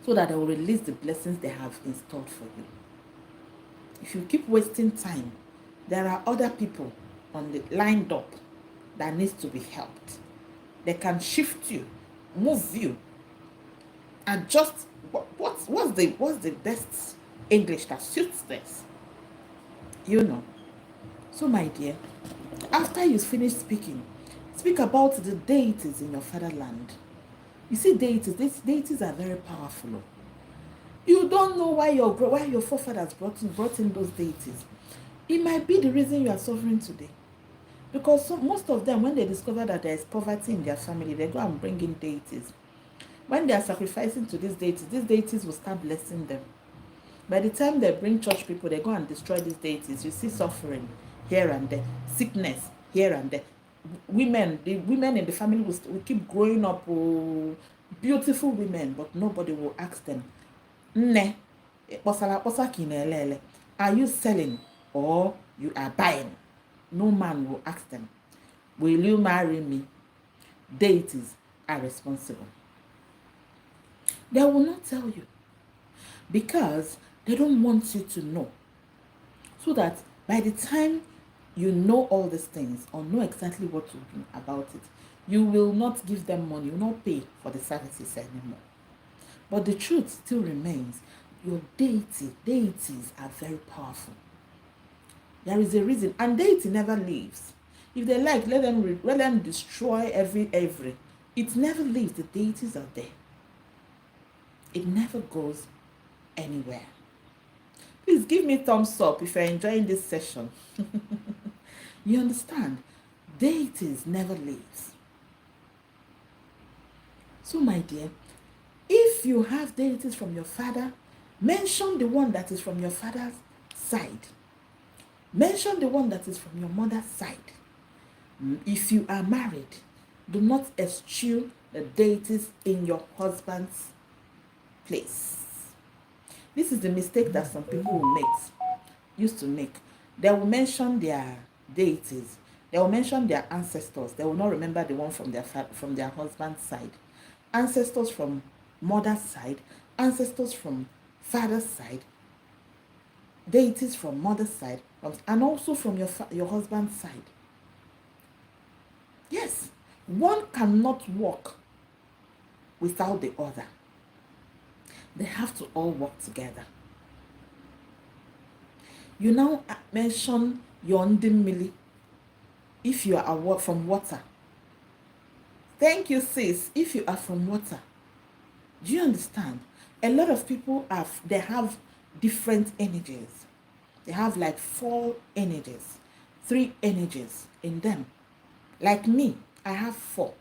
so that they will release the blessings they have installed for you. If you keep wasting time, there are other people on the lined up that needs to be helped. They can shift you, move you, adjust. What's the best English that suits this? You know. So, my dear, after you finish speaking, speak about the deities in your fatherland. You see, these deities are very powerful. You don't know why your forefathers brought in those deities. It might be the reason you are suffering today. Because most of them, when they discover that there is poverty in their family, they go and bring in deities. When they are sacrificing to these deities will start blessing them. By the time they bring church people, they go and destroy these deities. You see suffering here and there, sickness here and there. The women in the family will keep growing up, beautiful women, but nobody will ask them, are you selling or you are buying? No man will ask them, will you marry me? Deities are responsible. They will not tell you because they don't want you to know. So that by the time you know all these things or know exactly what to do about it, you will not give them money, you will not pay for the services anymore. But the truth still remains, your deities are very powerful. There is a reason, and deity never leaves. If they like, let them destroy every. It never leaves. The deities are there. It never goes anywhere. Please give me thumbs up if you're enjoying this session. You understand? Deities never leaves. So, my dear, if you have deities from your father, mention the one that is from your father's side. Mention the one that is from your mother's side. If you are married, do not eschew the deities in your husband's place. This is the mistake that some people used to make. They will mention their deities. They will mention their ancestors. They will not remember the one from their husband's side. Ancestors from mother's side, ancestors from father's side, deities from mother's side, and also from your husband's side. Yes, one cannot walk without the other. They have to all work together. You now mention your Ndimili if you are from water. Thank you, sis. If you are from water. Do you understand? A lot of people have different energies. They have like 4 energies, 3 energies in them. Like me, I have 4.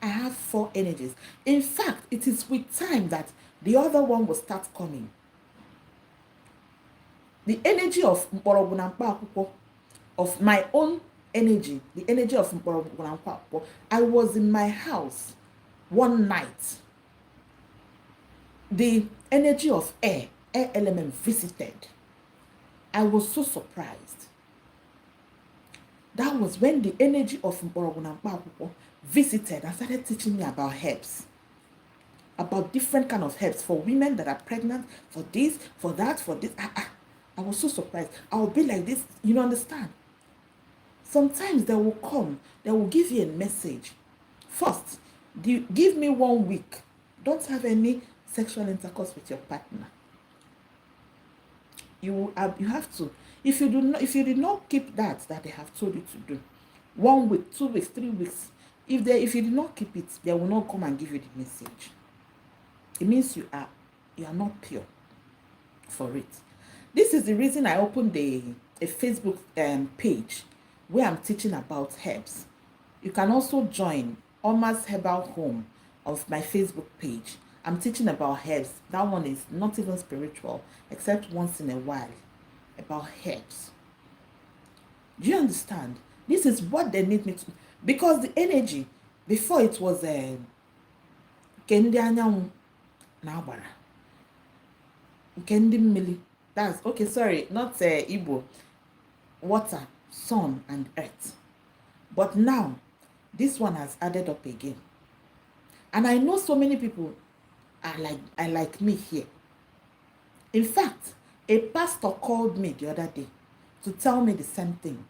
I have 4 energies. In fact, it is with time that the other one will start coming. The energy of of my own energy, the energy of I was in my house one night. The energy of air element visited. I was so surprised. That was when the energy of visited and started teaching me about herbs. About different kind of herbs for women that are pregnant, for this, for that, for this. I was so surprised. I will be like this, you understand? Sometimes they will come, they will give you a message. First, give me 1 week. Don't have any sexual intercourse with your partner. You have to. If you did not keep that they have told you to do, 1 week, 2 weeks, 3 weeks, if you did not keep it, they will not come and give you the message. It means you are not pure for it. This is the reason I opened a Facebook page where I'm teaching about herbs. You can also join Oma's Herbal Home of my Facebook page. I'm teaching about herbs. That one is not even spiritual, except once in a while, about herbs. Do you understand? This is what they need me to, because the energy, before it was Kendi Anyanwụ na Agbara. Kendi Mmili. That's okay, sorry, not Igbo. Water, sun, and earth. But now, this one has added up again. And I know so many people are like me here. In fact, a pastor called me the other day to tell me the same thing.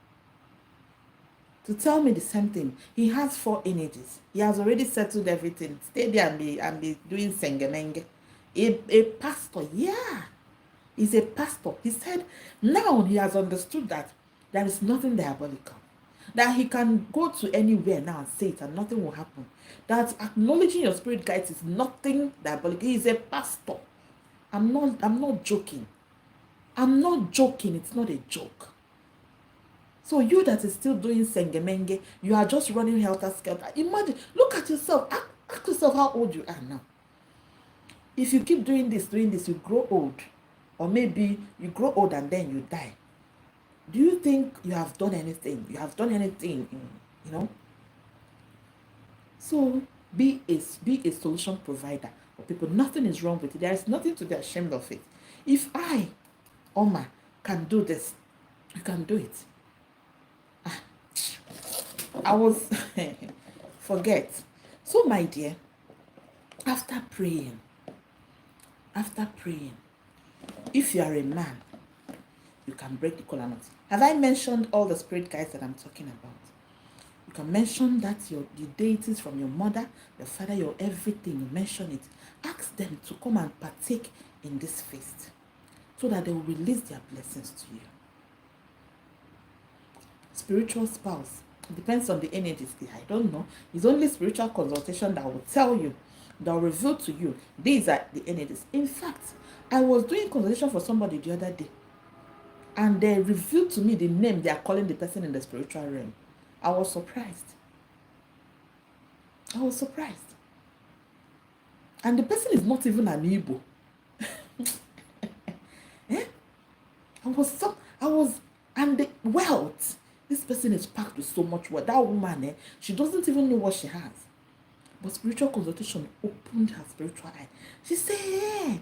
He has 4 energies. He has already settled everything. Stay there and be doing sengemenge. A pastor, yeah. He's a pastor. He said now he has understood that there is nothing diabolical. That he can go to anywhere now and say it and nothing will happen. That acknowledging your spirit guides is nothing diabolical. He is a pastor. I'm not joking. It's not a joke. So you that is still doing sengemenge, you are just running helter-skelter. Imagine, look at yourself. Ask yourself how old you are now. If you keep doing this, you grow old. Or maybe you grow old and then you die. Do you think you have done anything? So be a solution provider for people. Nothing is wrong with it. There is nothing to be ashamed of it. If I, Oma, can do this, you can do it. I was forget. So my dear, after praying, if you are a man, you can break the kola nut. Have I mentioned all the spirit guides that I'm talking about? You can mention that the deities from your mother, your father, your everything, you mention it. Ask them to come and partake in this feast so that they will release their blessings to you. Spiritual spouse, it depends on the energies. I don't know. It's only spiritual consultation that will tell you, that will reveal to you, these are the energies. In fact, I was doing consultation for somebody the other day, and they revealed to me the name they are calling the person in the spiritual realm. I was surprised. I was surprised. And the person is not even an Igbo. Eh? And the wealth. This person is packed with so much wealth. That woman, she doesn't even know what she has. But spiritual consultation opened her spiritual eye. She said, hey,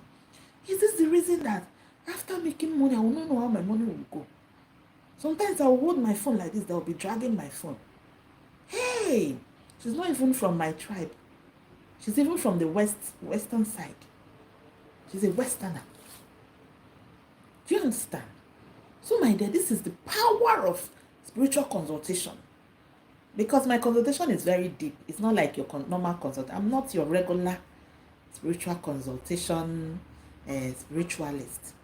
is this the reason that after making money, I will not know how my money will go? Sometimes I will hold my phone like this, they'll be dragging my phone. Hey, she's not even from my tribe. She's even from the western side. She's a Westerner. Do you understand? So, my dear, this is the power of spiritual consultation. Because my consultation is very deep. It's not like your normal consult. I'm not your regular spiritual consultation spiritualist.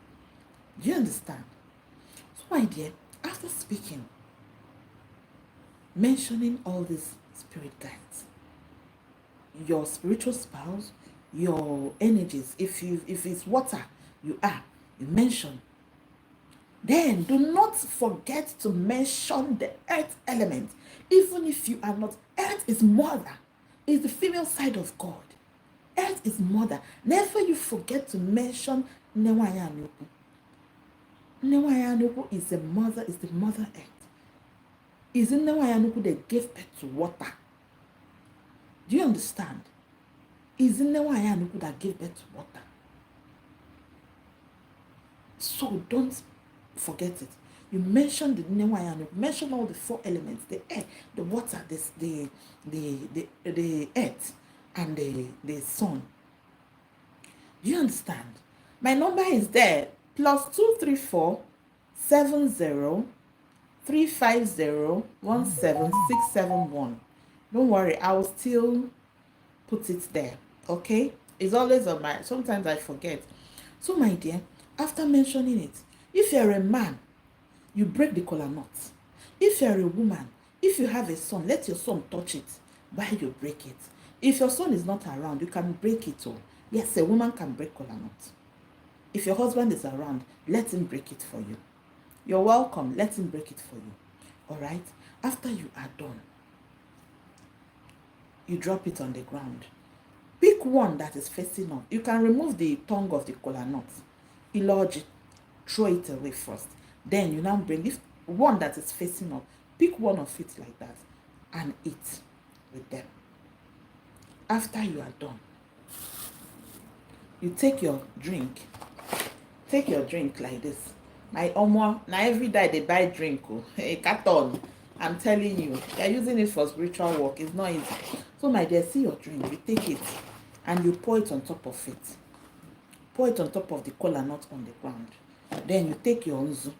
Do you understand? So, my dear, after speaking, mentioning all these spirit guides, your spiritual spouse, your energies, if it's water, you mention. Then do not forget to mention the earth element. Even if you are not, earth is mother, is the female side of God. Earth is mother. Never you forget to mention Newayanuku. Newayanuku is the mother earth. Is in Newayanuku that gave birth to water. Do you understand? Is in Newayanuku that gave birth to water. So don't forget it. You mentioned the Newayanuku, mention all the 4 elements, the air, the water, the earth, and the sun. Do you understand? My number is there, +234 70 350 17671. Don't worry, I will still put it there. Okay? It's always on my, sometimes I forget. So, my dear, after mentioning it, if you're a man, you break the kola nut. If you're a woman, if you have a son, let your son touch it while you break it. If your son is not around, you can break it. Yes, a woman can break kola nut. If your husband is around, let him break it for you. You're welcome. Let him break it for you. All right? After you are done, you drop it on the ground. Pick one that is facing up. You can remove the tongue of the kola nut. Enlarge it. Throw it away first. Then you now bring this one that is facing up. Pick one of it like that and eat with them. After you are done, you take your drink. Take your drink like this. My omo, now every day they buy drink, a carton. I'm telling you, they're using it for spiritual work. It's not easy. So, my dear, see your drink. You take it and you pour it on top of it. Pour it on top of the kola nut on the ground. Then you take your nzu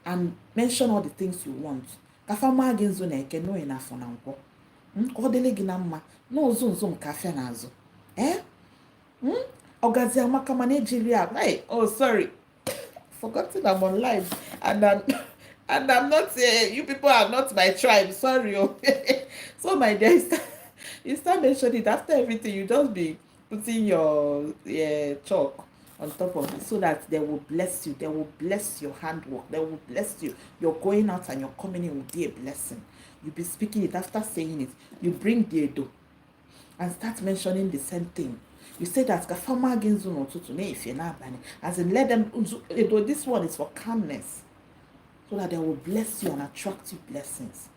and mention all the things you want. Kafama genzu na eke no enough na nko. Kodele gina mma. No nzu mkafe na azu. Ogazi amaka managerial. Hey, oh sorry. Forgotten I'm on live. And I'm not you people are not my tribe. Sorry. So, my dear, you start mentioning it. After everything, you just be putting your chalk on top of it so that they will bless you. They will bless your handwork. They will bless you. You're going out and you're coming in will be a blessing. You'll be speaking it. After saying it, you bring the edo and start mentioning the same thing. You say that kafama genzu no tutu ne if you're not banning. As in, let them edo. This one is for calmness, so that they will bless you and attract you blessings.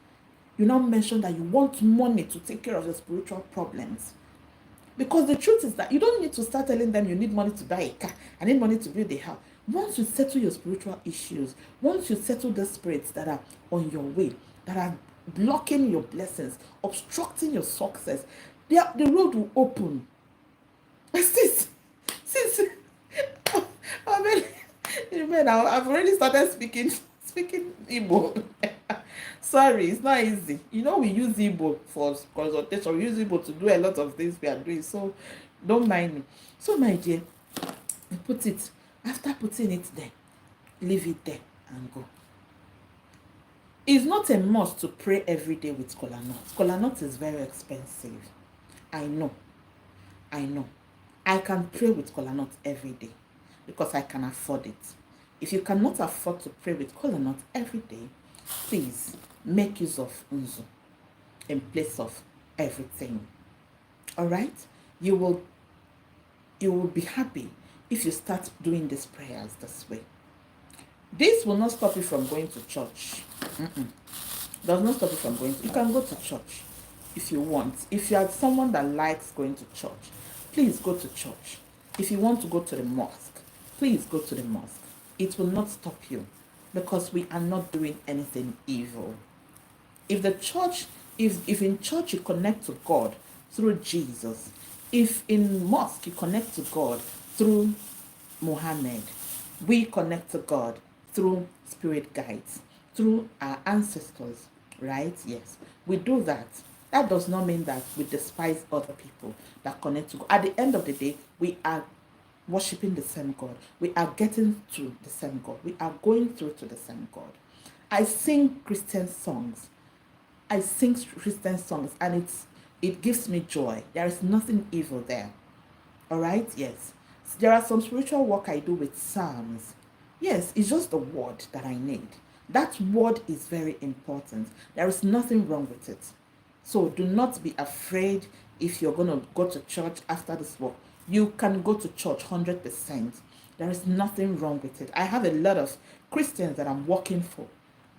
You now mention that you want money to take care of your spiritual problems. Because the truth is that you don't need to start telling them you need money to buy a car, I need money to build a house. Once you settle your spiritual issues, once you settle the spirits that are on your way, that are blocking your blessings, obstructing your success, the road will open. Since I've already started speaking Igbo. Sorry, it's not easy. You know, we use Igbo for consultation. We use Igbo to do a lot of things we are doing. So don't mind me. So, my dear, you put it. After putting it there, leave it there and go. It's not a must to pray every day with kola nut. Kola nut is very expensive. I know. I can pray with kola nut every day because I can afford it. If you cannot afford to pray with kola nut every day, please make use of unzu in place of everything. All right? You will be happy if you start doing these prayers this way. This will not stop you from going to church. Does not stop you from going to. You can go to church if you want. If you are someone that likes going to church, please go to church. If you want to go to the mosque, please go to the mosque. It will not stop you, because we are not doing anything evil. If the church, if in church you connect to God through Jesus, if in mosque you connect to God through Muhammad, we connect to God through spirit guides, through our ancestors, right? Yes, we do that. That does not mean that we despise other people that connect to God. At the end of the day, we are worshiping the same God. We are getting to the same God. We are going through to the same God. I sing Christian songs. And it gives me joy. There is nothing evil there. All right? Yes. There are some spiritual work I do with psalms. Yes, it's just the word that I need. That word is very important. There is nothing wrong with it. So do not be afraid if you're going to go to church after this work. You can go to church 100%. There is nothing wrong with it. I have a lot of Christians that I'm working for.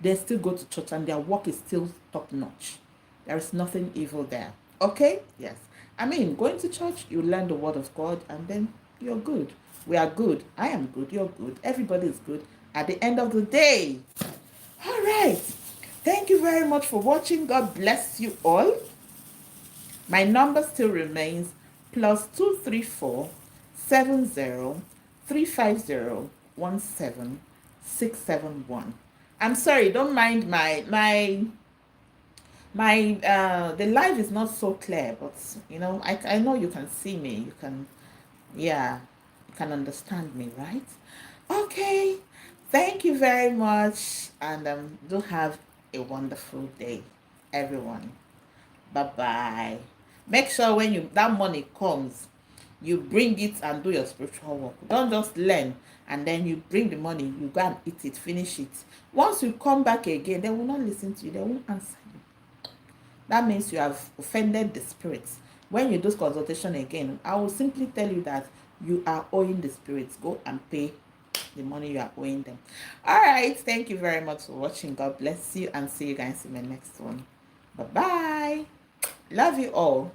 They still go to church and their work is still top notch. There is nothing evil there. Okay? Yes. I mean, going to church, you learn the word of God and then you're good. We are good. I am good. You're good. Everybody is good at the end of the day. All right. Thank you very much for watching. God bless you all. My number still remains +234 70 350 17671. I'm sorry, don't mind the live is not so clear, but I know you can see me. You can, yeah, you can understand me, right? Okay. Thank you very much, and do have a wonderful day, everyone. Bye-bye. Make sure when that money comes, you bring it and do your spiritual work. Don't just learn and then you bring the money, you go and eat it, finish it. Once you come back again, they will not listen to you. They won't answer you. That means you have offended the spirits. When you do consultation again, I will simply tell you that you are owing the spirits. Go and pay the money you are owing them. All right. Thank you very much for watching. God bless you, and see you guys in my next one. Bye-bye. Love you all.